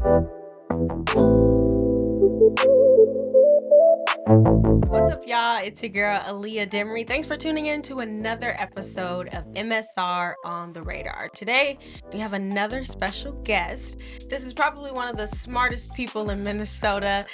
What's up, y'all? It's your girl, Aaliyah Demry. Thanks for tuning in to another episode of MSR On the Radar. Today, we have another special guest. This is probably one of the smartest people in Minnesota.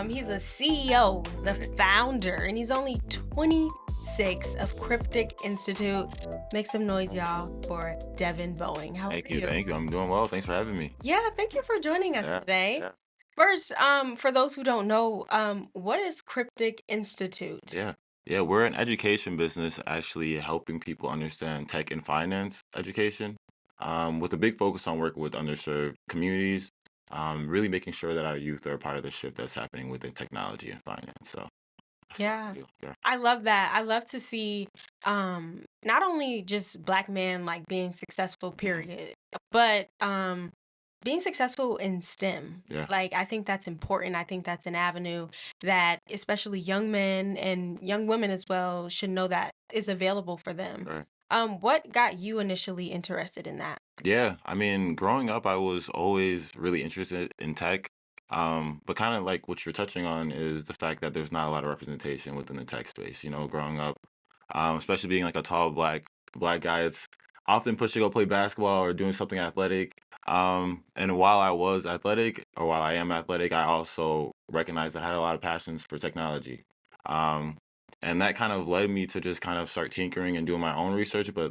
He's a CEO, the founder, and he's only 26 of Cryptic Institute. Make some noise, y'all, for Devin Boeing. How are you? Thank you. I'm doing well. Thanks for having me. Yeah, thank you for joining us Yeah, today. yeah, First, for those who don't know, what is Cryptic Institute? yeah. Yeah, we're an education business actually helping people understand tech and finance education, with a big focus on working with underserved communities, really making sure that our youth are a part of the shift that's happening within technology and finance. So that's what Yeah. we do. Yeah. I love that. I love to see not only just black men like being successful, period, but being successful in STEM. Yeah. Like I think that's important. I think that's an avenue that especially young men and young women as well should know that is available for them. Right. What got you initially interested in that? Yeah, I mean, growing up, I was always really interested in tech. But kind of like what you're touching on is the fact that there's not a lot of representation within the tech space. Growing up, especially being like a tall black guy, it's often pushed to go play basketball or doing something athletic. And while I was athletic, or while I am athletic, I also recognized that I had a lot of passions for technology. Um, and that kind of led me to just kind of start tinkering and doing my own research. But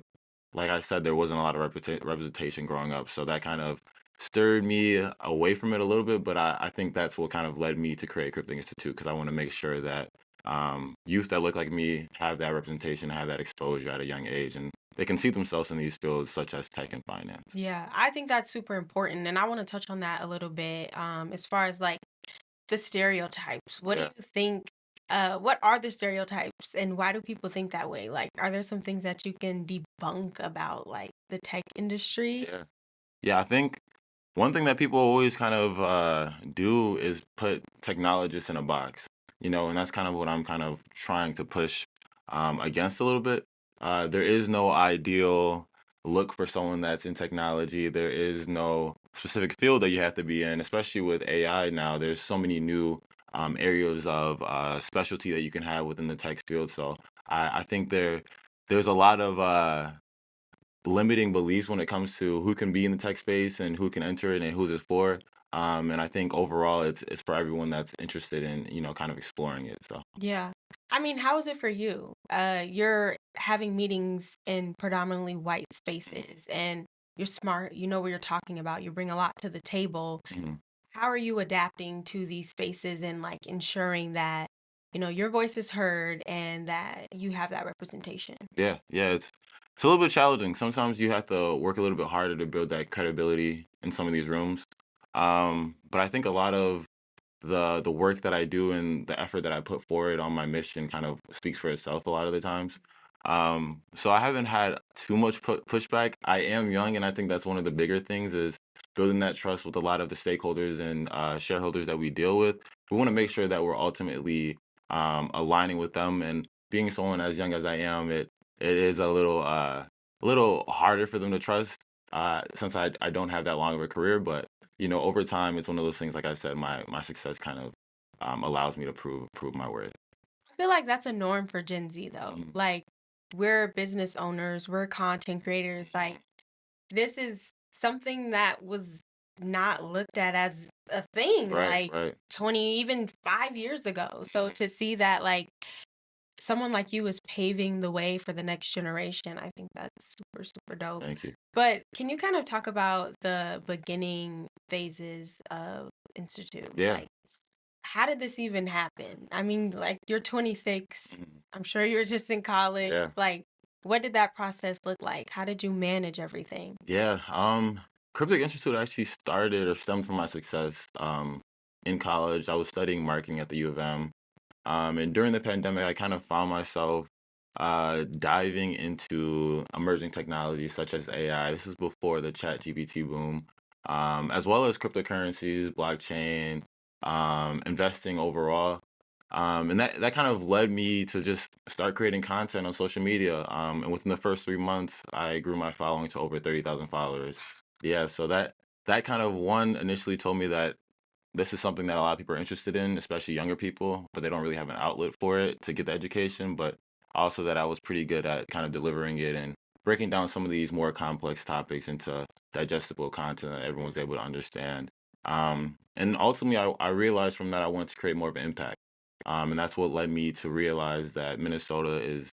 like I said, there wasn't a lot of representation growing up, so that kind of stirred me away from it a little bit. But I think that's what kind of led me to create Cryptic Institute because I want to make sure that youth that look like me have that representation, have that exposure at a young age, and they can see themselves in these fields such as tech and finance. Yeah, I think that's super important, and I want to touch on that a little bit. As far as like the stereotypes. What do Yeah, you think? What are the stereotypes and why do people think that way? Like, are there some things that you can debunk about like the tech industry? yeah, yeah. I think one thing that people always kind of do is put technologists in a box, and that's kind of what I'm kind of trying to push against a little bit. There is no ideal look for someone that's in technology. There is no specific field that you have to be in, especially with AI now. There's so many new areas of specialty that you can have within the tech field. So I think there's a lot of limiting beliefs when it comes to who can be in the tech space and who can enter it and who's it for. And I think overall it's for everyone that's interested in, kind of exploring it. So Yeah. I mean, how is it for you? You're having meetings in predominantly white spaces and you're smart, you know what you're talking about, you bring a lot to the table. mhm. How are you adapting to these spaces and like ensuring that, your voice is heard and that you have that representation? Yeah, it's a little bit challenging. Sometimes you have to work a little bit harder to build that credibility in some of these rooms. But I think a lot of the work that I do and the effort that I put forward on my mission kind of speaks for itself a lot of the times. So I haven't had too much pushback. I am young, and I think that's one of the bigger things is building that trust with a lot of the stakeholders and shareholders that we deal with. We want to make sure that we're ultimately aligning with them. And being someone as young as I am, it is a little harder for them to trust since I don't have that long of a career, but over time, it's one of those things. Like I said, my success kind of allows me to prove my worth. I feel like that's a norm for Gen Z though. Mhm. Like we're business owners, we're content creators. Like this is something that was not looked at as a thing Right, like right. 20 even 5 years ago. So to see that like someone like you is paving the way for the next generation, I think that's super super dope. Thank you. But can you kind of talk about the beginning phases of Institute? Yeah. Like how did this even happen? I mean, like you're 26. Mhm. I'm sure you were just in college. Yeah. Like, what did that process look like? How did you manage everything? Yeah. Cryptic Institute actually started or stemmed from my success. In college, I was studying marketing at the U of M. And during the pandemic, I kind of found myself diving into emerging technologies such as AI. This is before the Chat GPT boom, as well as cryptocurrencies, blockchain, investing overall. And that kind of led me to just start creating content on social media. And within the first 3 months, I grew my following to over 30,000 followers. Yeah, so that kind of one initially told me that this is something that a lot of people are interested in, especially younger people, but they don't really have an outlet for it to get the education. But also that I was pretty good at kind of delivering it and breaking down some of these more complex topics into digestible content that everyone's able to understand. And ultimately, I realized from that I wanted to create more of an impact. And that's what led me to realize that Minnesota is,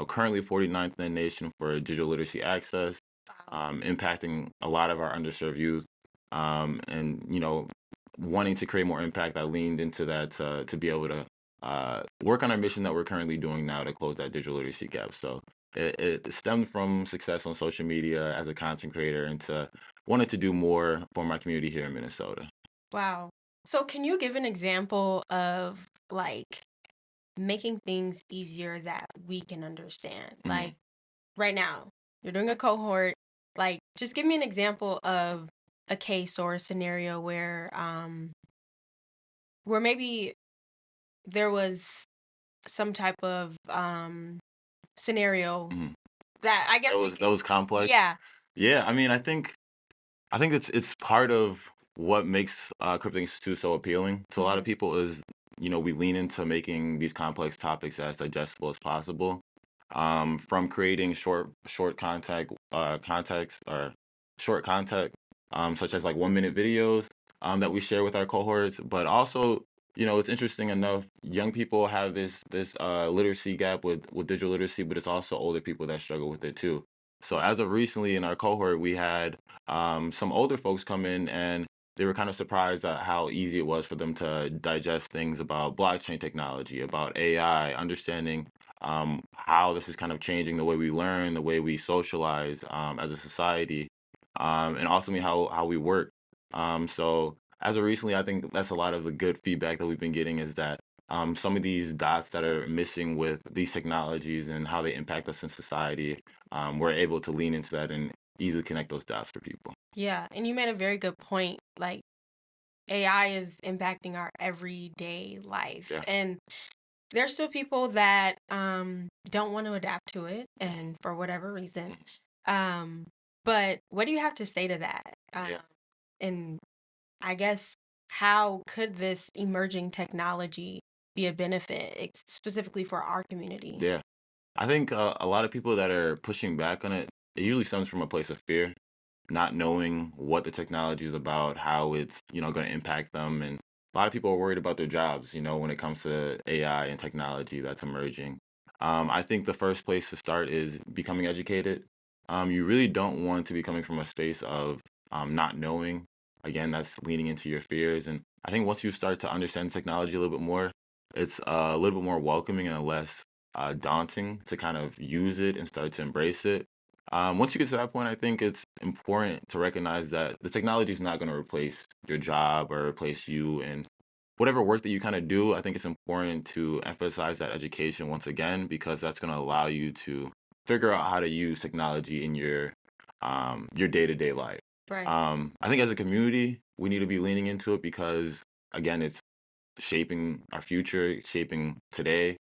currently 49th in the nation for digital literacy access, impacting a lot of our underserved youth. And wanting to create more impact, I leaned into that to be able to work on our mission that we're currently doing now to close that digital literacy gap. So it stemmed from success on social media as a content creator and to wanted to do more for my community here in Minnesota. Wow. So can you give an example of like making things easier that we can understand? Mhm. Like right now, you're doing a cohort. Like just give me an example of a case or a scenario where maybe there was some type of scenario Mhm. that I guess we That could, was complex. yeah. Yeah, I mean, I think it's part of what makes Crypto Institute so appealing to a lot of people is, we lean into making these complex topics as digestible as possible. From creating short context or short content, such as like 1 minute videos that we share with our cohorts, but also, it's interesting enough, young people have this literacy gap with digital literacy, but it's also older people that struggle with it too. So as of recently in our cohort, we had some older folks come in and they were kind of surprised at how easy it was for them to digest things about blockchain technology, about AI, understanding how this is kind of changing the way we learn, the way we socialize as a society, and ultimately how we work. So as of recently, I think that's a lot of the good feedback that we've been getting is that some of these dots that are missing with these technologies and how they impact us in society, we're able to lean into that and easily connect those dots for people. Yeah, and you made a very good point. Like AI is impacting our everyday life. Yeah. And there's still people that don't want to adapt to it and for whatever reason. Um but what do you have to say to that? Yeah. And I guess how could this emerging technology be a benefit specifically for our community? Yeah. I think a lot of people that are pushing back on it, it usually stems from a place of fear, not knowing what the technology is about, how it's, going to impact them. And a lot of people are worried about their jobs, when it comes to AI and technology that's emerging. I think the first place to start is becoming educated. You really don't want to be coming from a space of not knowing. Again, that's leaning into your fears. And I think once you start to understand technology a little bit more, it's a little bit more welcoming and less daunting to kind of use it and start to embrace it. Once you get to that point, I think it's important to recognize that the technology is not going to replace your job or replace you and whatever work that you kind of do. I think it's important to emphasize that education once again because that's going to allow you to figure out how to use technology in your day to day life. Right. I think as a community, we need to be leaning into it because again, it's shaping our future, shaping today,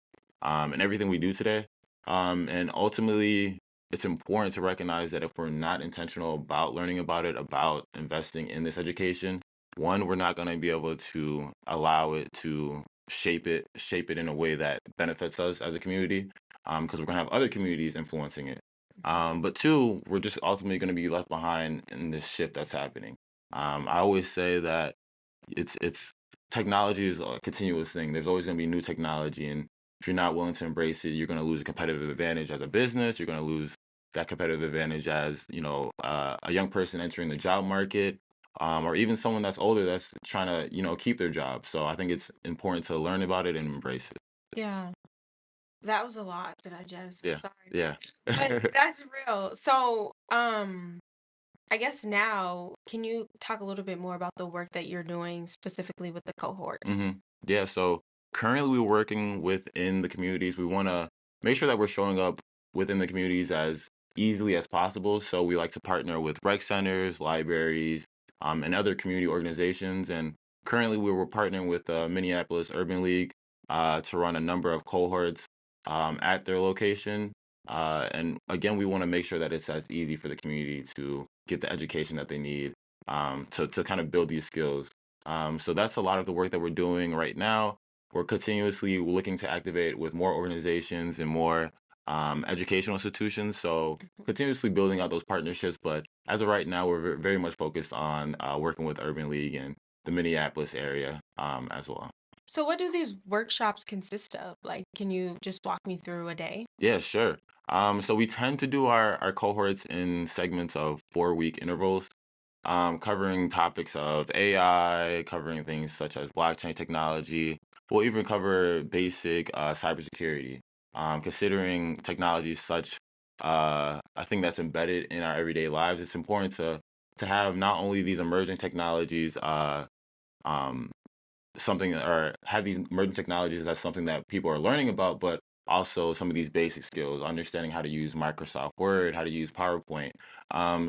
and everything we do today. And ultimately, it's important to recognize that if we're not intentional about learning about it, about investing in this education, one, we're not going to be able to allow it to shape it in a way that benefits us as a community, because we're going to have other communities influencing it. But two, we're just ultimately going to be left behind in this shift that's happening. I always say that it's technology is a continuous thing. There's always going to be new technology, and if you're not willing to embrace it, you're going to lose a competitive advantage as a business. You're going to lose that competitive advantage as a young person entering the job market, or even someone that's older that's trying to keep their job. So I think it's important to learn about it and embrace it. Yeah. That was a lot to digest. I'm Yeah, sorry. yeah. But that's real. So, I guess now, can you talk a little bit more about the work that you're doing specifically with the cohort? hmm Yeah, so currently we're working within the communities. We want to make sure that we're showing up within the communities as easily as possible. So we like to partner with rec centers, libraries, and other community organizations. And currently we were partnering with the Minneapolis Urban League to run a number of cohorts at their location. And again, we want to make sure that it's as easy for the community to get the education that they need to kind of build these skills. So that's a lot of the work that we're doing right now. We're continuously looking to activate with more organizations and more educational institutions. So continuously building out those partnerships. But as of right now, we're very much focused on working with Urban League and the Minneapolis area as well. So, what do these workshops consist of? Like, can you just walk me through a day? Yeah, sure. So we tend to do our cohorts in segments of 4 week intervals, covering topics of AI, covering things such as blockchain technology. We'll even cover basic cybersecurity, considering technology such a thing that's embedded in our everyday lives. It's important to have not only these emerging technologies um, something or have these emerging technologies that's something that people are learning about, but also some of these basic skills, understanding how to use Microsoft Word, how to use PowerPoint.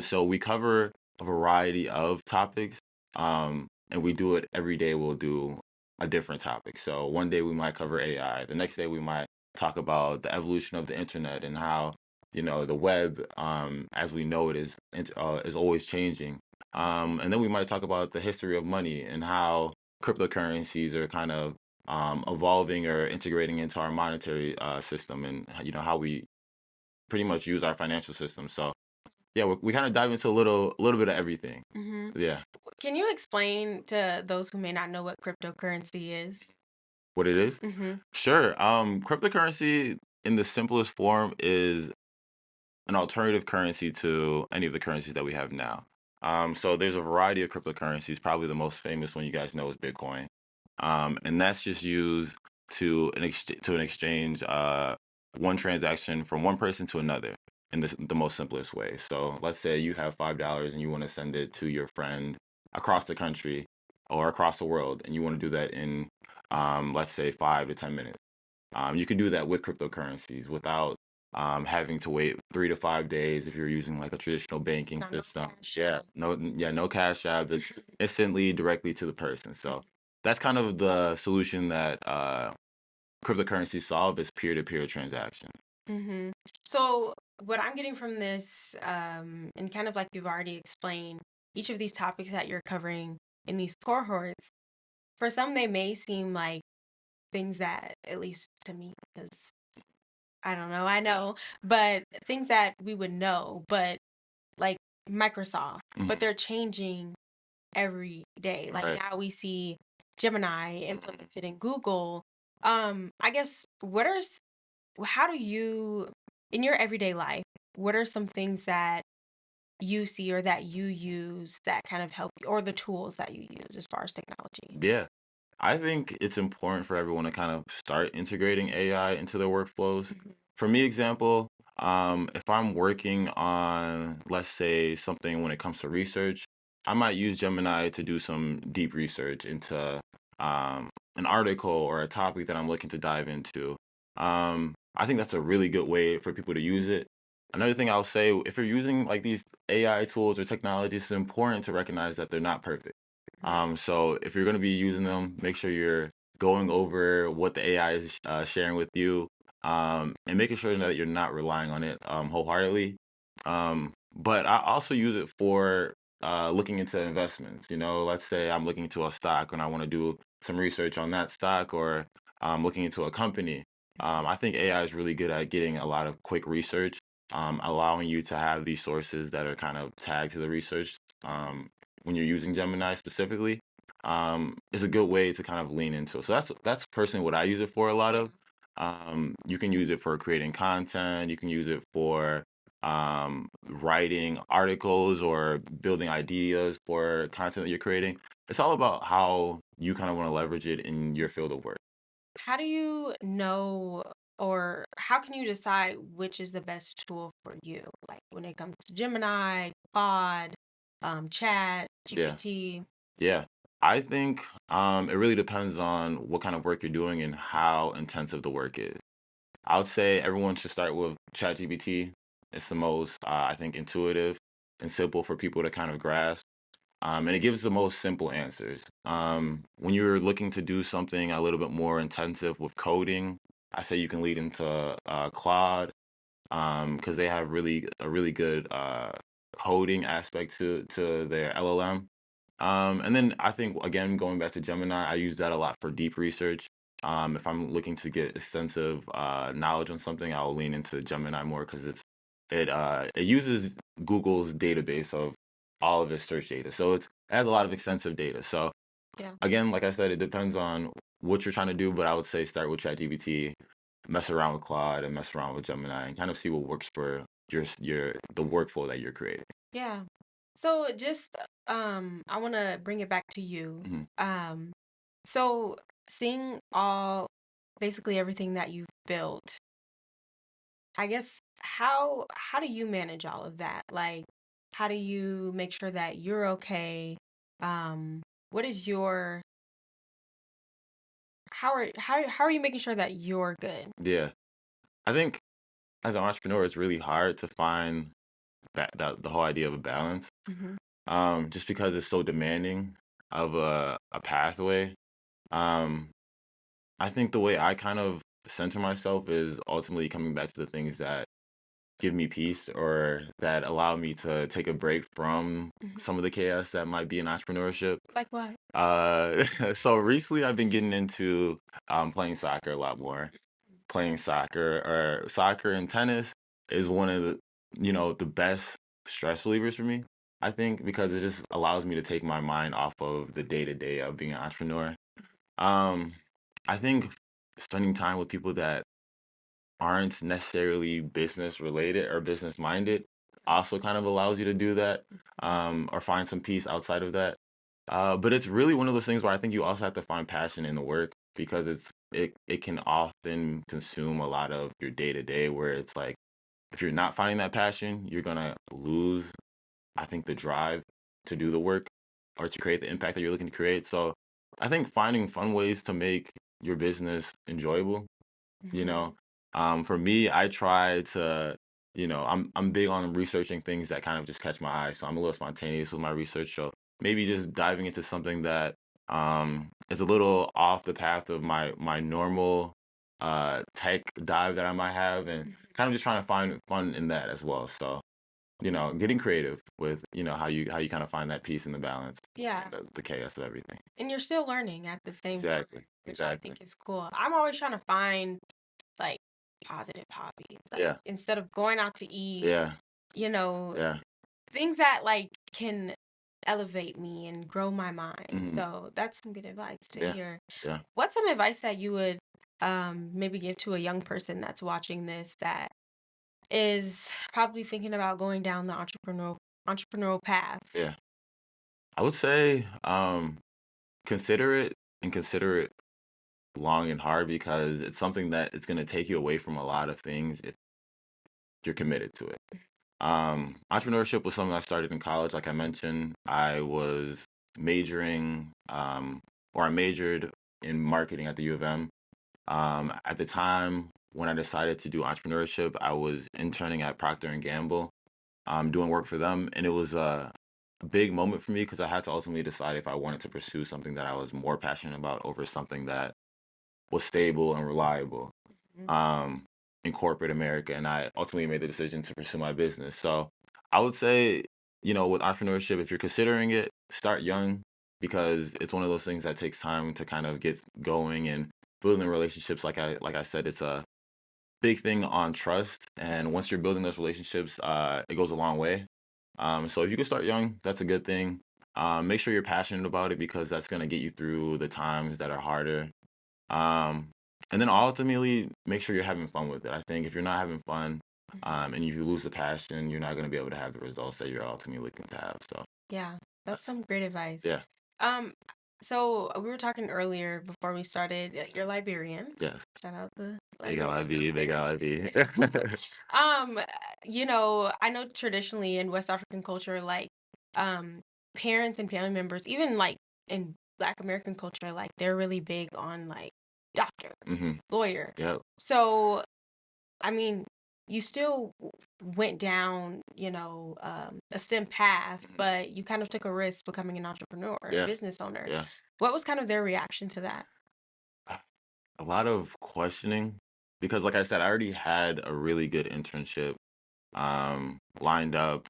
So we cover a variety of topics, and we do it every day. We'll do a different topic. So one day we might cover AI. The next day we might talk about the evolution of the internet and how the web, as we know it, is always changing. And then we might talk about the history of money and how cryptocurrencies are kind of evolving or integrating into our monetary system, and how we pretty much use our financial system. So yeah, we kind of dive into a little bit of everything. Mm-hmm. Yeah. Can you explain to those who may not know what cryptocurrency is? What it is? Mm-hmm. Sure. Cryptocurrency in the simplest form is an alternative currency to any of the currencies that we have now. So there's a variety of cryptocurrencies. Probably the most famous one you guys know is Bitcoin, and that's just used to an exchange one transaction from one person to another in the most simplest way. So let's say you have $5 and you want to send it to your friend across the country or across the world, and you want to do that in let's say 5 to 10 minutes. You can do that with cryptocurrencies without having to wait 3 to 5 days if you're using like a traditional banking Not no system. cash Yeah, out. no cash app. It's instantly directly to the person. So that's kind of the solution that cryptocurrency solve is peer-to-peer transaction. Mm-hmm. So, what I'm getting from this, and kind of like you've already explained, each of these topics that you're covering in these cohorts, for some, they may seem like things that, at least to me, because I don't know, I know, but things that we would know, but like Microsoft, but Mhm. they're changing every day. Like Right. now we see Gemini implemented in Google. I guess how do you, in your everyday life, what are some things that you see or that you use that kind of help you, or the tools that you use as far as technology? Yeah. I think it's important for everyone to kind of start integrating AI into their workflows. Mhm. For me, example, if I'm working on, let's say, something when it comes to research, I might use Gemini to do some deep research into an article or a topic that I'm looking to dive into. I think that's a really good way for people to use it. Another thing I'll say, if you're using like these AI tools or technologies, it's important to recognize that they're not perfect. So if you're going to be using them, make sure you're going over what the AI is sharing with you, and making sure that you're not relying on it wholeheartedly. But I also use it for looking into investments. Let's say I'm looking into a stock and I want to do some research on that stock, or looking into a company. I think AI is really good at getting a lot of quick research, allowing you to have these sources that are kind of tagged to the research. When you're using Gemini specifically, is a good way to kind of lean into it. So that's personally what I use it for a lot of. You can use it for creating content. You can use it for writing articles or building ideas for content that you're creating. It's all about how you kind of want to leverage it in your field of work. How do you know, or how can you decide which is the best tool for you? Like when it comes to Gemini, Claude, Chat, Yeah. GPT. Yeah. I think it really depends on what kind of work you're doing and how intensive the work is. I would say everyone should start with ChatGPT. It's the most, I think, intuitive and simple for people to kind of grasp. And it gives the most simple answers. When you're looking to do something a little bit more intensive with coding, I say you can lead into Claude, because they have a really good coding aspect to their LLM. And then I think, again, going back to Gemini, I use that a lot for deep research. If I'm looking to get extensive knowledge on something, I'll lean into Gemini more because it uses Google's database of all of its search data, so it has a lot of extensive data. So Yeah. again, like I said, it depends on what you're trying to do, but I would say start with ChatGPT, mess around with Claude, and mess around with Gemini, and kind of see what works for your the workflow that you're creating. Yeah. So just I want to bring it back to you. hmm So seeing all basically everything that you've built, I guess how do you manage all of that? Like how do you make sure that you're okay? What is your how are you making sure that you're good? Yeah, I think as an entrepreneur, it's really hard to find that the whole idea of a balance. Mm-hmm. Just because it's so demanding of a pathway. Um, I think the way I kind of center myself is ultimately coming back to the things that give me peace or that allow me to take a break from Mm-hmm. some of the chaos that might be in entrepreneurship. Like what? So recently I've been getting into playing soccer a lot more. Playing soccer and tennis is one of the best stress relievers for me. I think because it just allows me to take my mind off of the day to day of being an entrepreneur. Um, I think spending time with people that aren't necessarily business related or business minded also kind of allows you to do that, or find some peace outside of that. But it's really one of those things where I think you also have to find passion in the work because it can often consume a lot of your day to day where it's like if you're not finding that passion, you're gonna lose, I think, the drive to do the work or to create the impact that you're looking to create. So I think finding fun ways to make your business enjoyable, you Mm-hmm. know. For me, I try to, I'm big on researching things that kind of just catch my eye. So I'm a little spontaneous with my research. So maybe just diving into something that is a little off the path of my normal tech dive that I might have, and kind of just trying to find fun in that as well. So getting creative with how you kind of find that peace and the balance Yeah. between the chaos of everything. And you're still learning at the same time, Exactly. which I Exactly. think is cool. I'm always trying to find like positive hobbies. Like Yeah. instead of going out to eat, Yeah. you know, Yeah. things that like can elevate me and grow my mind. hmm So that's some good advice to Yeah. hear. Yeah. What's some advice that you would maybe give to a young person that's watching this that is probably thinking about going down the entrepreneurial path? Yeah. I would say consider it and consider it long and hard because it's something that it's going to take you away from a lot of things if you're committed to it. Entrepreneurship was something I started in college. Like I mentioned, I was majoring, or I majored in marketing at the U of M. At the time when I decided to do entrepreneurship, I was interning at Procter and Gamble, doing work for them, and it was a big moment for me because I had to ultimately decide if I wanted to pursue something that I was more passionate about over something that was stable and reliable, Mhm. um, in corporate America. And I ultimately made the decision to pursue my business. So I would say, with entrepreneurship, if you're considering it, start young because it's one of those things that takes time to kind of get going and building relationships. Like I said, it's a big thing on trust. And once you're building those relationships, it goes a long way. So if you can start young, that's a good thing. Make sure you're passionate about it because that's going to get you through the times that are harder. Um, and then ultimately, make sure you're having fun with it. I think if you're not having fun, and if you lose the passion, you're not going to be able to have the results that you're ultimately looking to have. So Yeah, that's that's some great advice. yeah, Um, so we were talking earlier before we started. You're Liberian. yes. Shout out the Big Liberians LIV, out big there. LIV. Um, I know traditionally in West African culture, like, um, parents and family members, even like in Black American culture, like they're really big on like doctor, hmm lawyer. Yep. So, I mean, you still went down, a STEM path, hmm but you kind of took a risk becoming an entrepreneur, a Yeah. business owner. Yeah. What was kind of their reaction to that? A lot of questioning because, like I said, I already had a really good internship lined up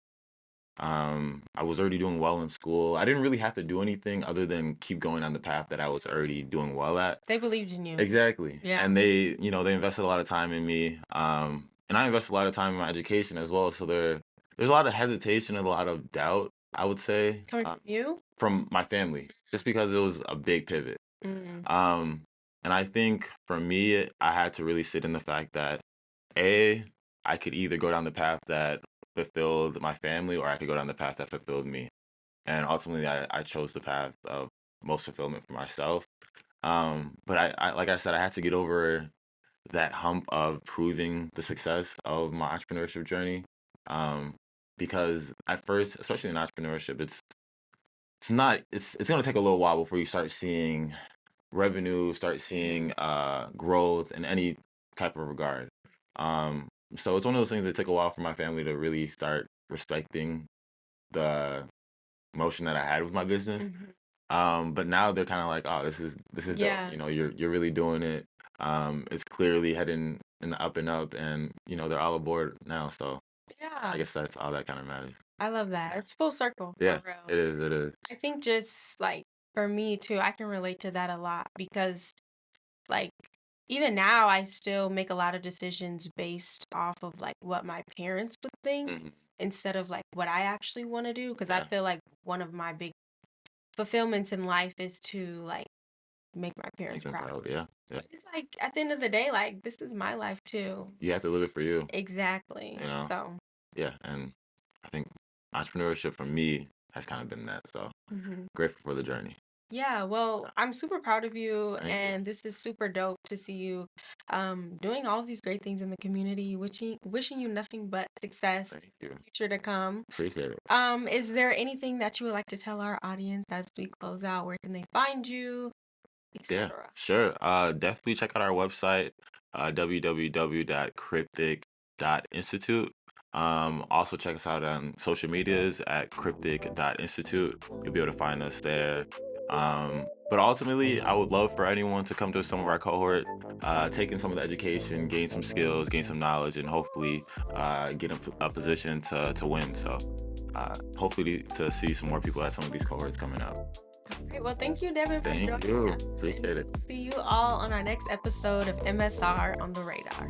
I was already doing well in school. I didn't really have to do anything other than keep going on the path that I was already doing well at. They believed in you. Exactly. Yeah. And they invested a lot of time in me. And I invested a lot of time in my education as well. So there's a lot of hesitation and a lot of doubt, I would say, Coming from you? from my family, just because it was a big pivot. Mm. And I think for me, I had to really sit in the fact that A, I could either go down the path that fulfilled my family or I could go down the path that fulfilled me. And ultimately, I chose the path of most fulfillment for myself. But I like I said, I had to get over that hump of proving the success of my entrepreneurship journey. Um, because at first, especially in entrepreneurship, it's not it's gonna take a little while before you start seeing revenue, start seeing growth in any type of regard. So it's one of those things that took a while for my family to really start respecting the motion that I had with my business. But now they're kind of like, oh, this is dope. You know, you're really doing it. It's clearly heading in the up and up, and they're all aboard now. So Yeah. I guess that's all that kind of matters. I love that. It's full circle. Yeah, For real. it is. It is. I think just like for me too, I can relate to that a lot because like even now I still make a lot of decisions based off of like what my parents would think instead of like what I actually want to do because I feel like one of my big fulfillments in life is to like make my parents proud. Yeah. But it's like at the end of the day, like this is my life too. You have to live it for you. Exactly. So yeah, and I think entrepreneurship for me has kind of been that. So grateful for the journey. Yeah, well, I'm super proud of you, Thank and this is super dope to see you doing all of these great things in the community. Wishing you nothing but success Thank you. future to come. Appreciate it. Is there anything that you would like to tell our audience as we close out? Where can they find you, Yeah, etc.? sure. Definitely check out our website, www.cryptic.institute. Also check us out on social medias at cryptic.institute. You'll be able to find us there. But ultimately, I would love for anyone to come to some of our cohort, take in some of the education, gain some skills, gain some knowledge, and hopefully get in a position to win. So hopefully to see some more people at some of these cohorts coming up. Great. Well, thank you, Devin, for Thank joining you. us. Appreciate it. See you all on our next episode of MSR on the Radar.